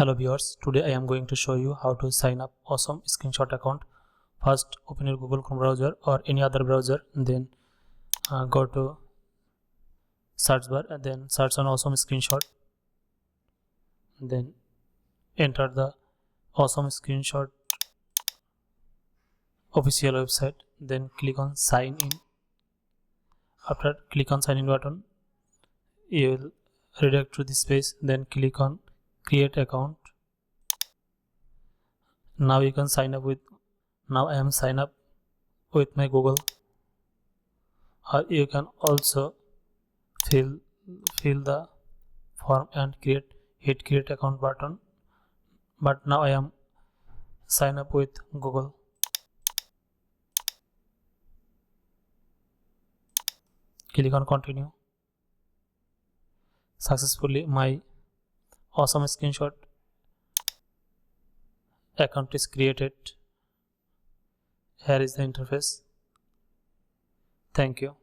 Hello viewers, today I am going to show you how to sign up Awesome Screenshot account. First open your Google Chrome browser or any other browser, then go to search bar and then search on Awesome Screenshot. Then enter the Awesome Screenshot official website, then click on sign in. After click on sign in button, you will redirect to this page, then click on create account. Now you can sign up with, now I am signed up with my Google, or you can also fill the form and hit create account button, but now I am signed up with Google. Click on continue. Successfully my Awesome Screenshot account is created. Here is the interface. Thank you.